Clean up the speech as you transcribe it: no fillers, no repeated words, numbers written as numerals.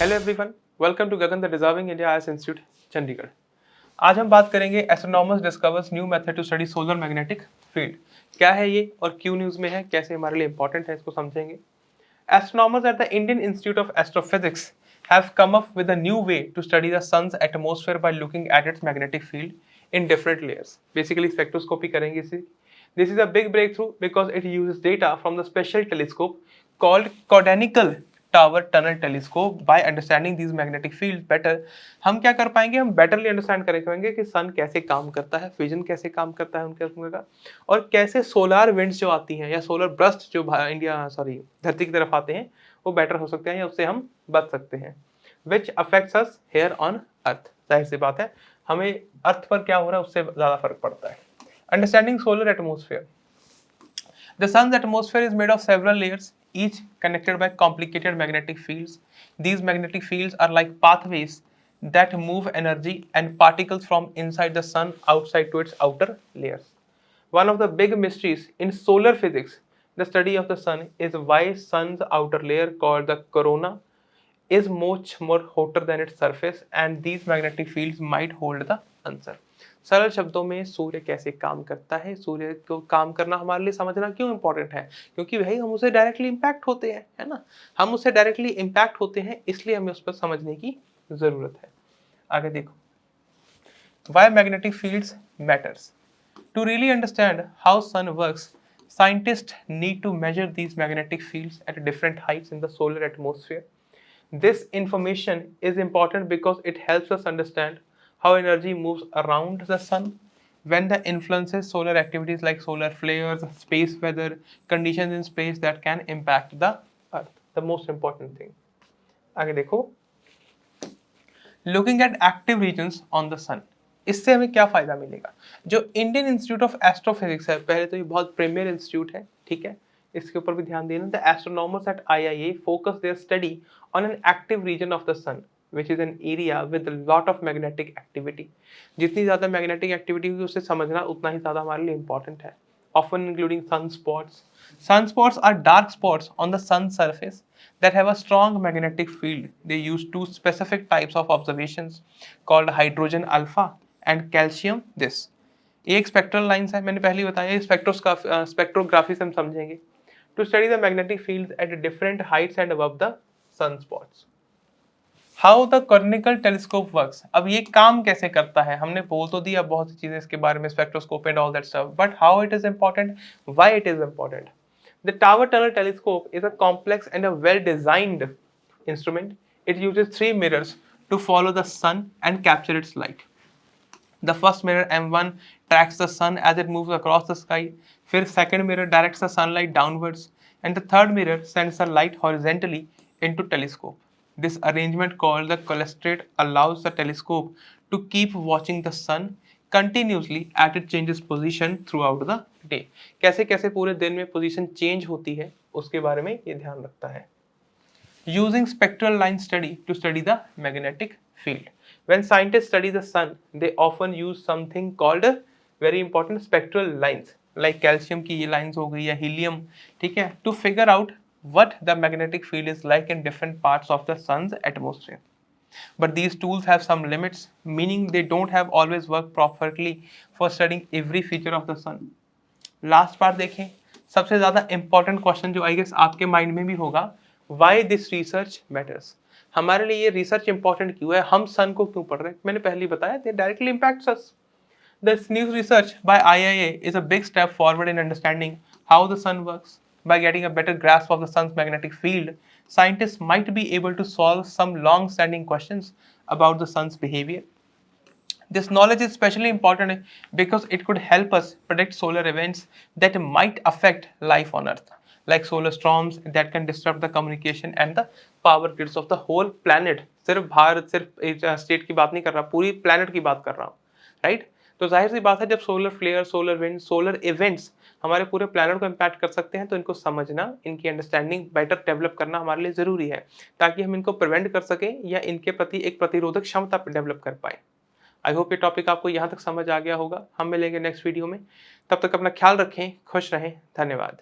Hello everyone, welcome to Gagan the deserving India IAS institute Chandigarh. आज हम बात करेंगे astronomers discovers new method to study solar magnetic field. क्या है ये और क्यों न्यूज़ में है, कैसे हमारे लिए इंपॉर्टेंट है, इसको समझेंगे। Astronomers at the Indian Institute of Astrophysics have come up with a new way to study the sun's atmosphere by looking at its magnetic field in different layers. Basically, spectroscopy करेंगे इसी। This is a big breakthrough because it uses data from the special telescope called Codanical Tower Tunnel Telescope. By understanding these magnetic fields better, हम क्या कर पाएंगे, हम betterly understand कर पाएंगे कि सन कैसे काम करता है, फिजन कैसे काम करता है उनके का, और कैसे सोलार विंड्स जो आती हैं या सोलर ब्रस्ट जो धरती की तरफ आते हैं वो बेटर हो सकते हैं या उससे हम बच सकते हैं। Which affects us hair on earth. जाहिर सी बात है, हमें अर्थ पर क्या हो रहा है उससे ज़्यादा फर्क पड़ता है। Understanding solar atmosphere. The sun's atmosphere is made of several layers, each connected by complicated magnetic fields. These magnetic fields are like pathways that move energy and particles from inside the sun outside to its outer layers. One of the big mysteries in solar physics, the study of the sun, is why sun's outer layer called the corona is much more hotter than its surface, and these magnetic fields might hold the answer. सरल शब्दों में सूर्य कैसे काम करता है, सूर्य को काम करना हमारे लिए समझना क्यों इंपॉर्टेंट है, क्योंकि भाई हम उससे डायरेक्टली इम्पैक्ट होते हैं, है ना। हम उससे डायरेक्टली इम्पैक्ट होते हैं, इसलिए हमें उस पर समझने की जरूरत है। आगे देखो, why magnetic fields matters. To really understand how sun works, scientists need to measure these magnetic fields at different heights in the solar atmosphere. This information is important because it helps us understand how energy moves around the sun, when the influences solar activities like solar flares, space weather, conditions in space that can impact the earth. The most important thing. आगे देखो, looking at active regions on the sun. इससे हमें क्या फायदा मिलेगा। जो Indian institute of astrophysics है, पहले तो ये बहुत प्रीमियर इंस्टीट्यूट है, ठीक है, इसके ऊपर भी ध्यान देना। The astronomers at IIA focus their study on an active region of the sun which is an area with lot of magnetic activity. जितनी ज़्यादा मैग्नेटिक एक्टिविटी होगी उसे समझना उतना ही ज़्यादा हमारे लिए इंपॉर्टेंट है। often including sunspots. Sunspots are dark spots on the sun's surface that have a strong magnetic field. They use two specific types of observations called hydrogen alpha and calcium this. ये एक spectral lines है, मैंने पहले बताया, spectrography से हम समझेंगे। To study the magnetic fields at different heights and above the sunspots. How the coronal telescope works. अब ये काम कैसे करता है, हमने बोल तो दिया बहुत सी चीजें इसके बारे में, spectroscope and all that stuff, but how it is important, why it is important. The tower tunnel telescope is a complex and a well designed instrument. It uses three mirrors to follow the sun and capture its light. The first mirror M1 tracks the sun as it moves across the sky. फिर second mirror directs the sunlight downwards, and the third mirror sends the light horizontally into telescope. This arrangement called the clerestrate allows the telescope to keep watching the sun continuously at it changes position throughout the day. कैसे कैसे पूरे दिन में position change होती है उसके बारे में ये ध्यान रखता है। Using spectral line study to study the magnetic field. When scientists study the sun, they often use something called very important spectral lines, like calcium की ये lines हो गई या helium, ठीक है, to figure out what the magnetic field is like in different parts of the sun's atmosphere. But these tools have some limits, meaning they don't have always worked properly for studying every feature of the sun. Last part देखें, सबसे ज़्यादा important question जो I guess आपके mind में भी होगा, why this research matters. हमारे लिए ये रिसर्च इंपॉर्टेंट क्यों है, हम सन को क्यों पढ़ रहे हैं। मैंने पहले बताया, दे directly impacts us. This new research by IIA is a big step forward in understanding how the sun works. By getting a better grasp of the sun's magnetic field, scientists might be able to solve some long-standing questions about the sun's behavior. This knowledge is especially important because it could help us predict solar events that might affect life on Earth, like solar storms that can disrupt the communication and the power grids of the whole planet. सिर्फ भारत, सिर्फ एक state की बात नहीं कर रहा, पूरी planet की बात कर रहा हूँ, राइट। तो जाहिर सी बात है, जब solar flare, solar wind, solar events हमारे पूरे प्लैनेट को इम्पैक्ट कर सकते हैं, तो इनको समझना, इनकी अंडरस्टैंडिंग बेटर डेवलप करना हमारे लिए ज़रूरी है, ताकि हम इनको प्रिवेंट कर सकें या इनके प्रति एक प्रतिरोधक क्षमता डेवलप कर पाएँ। आई होप ये टॉपिक आपको यहाँ तक समझ आ गया होगा। हम मिलेंगे नेक्स्ट वीडियो में, तब तक अपना ख्याल रखें, खुश रहें, धन्यवाद।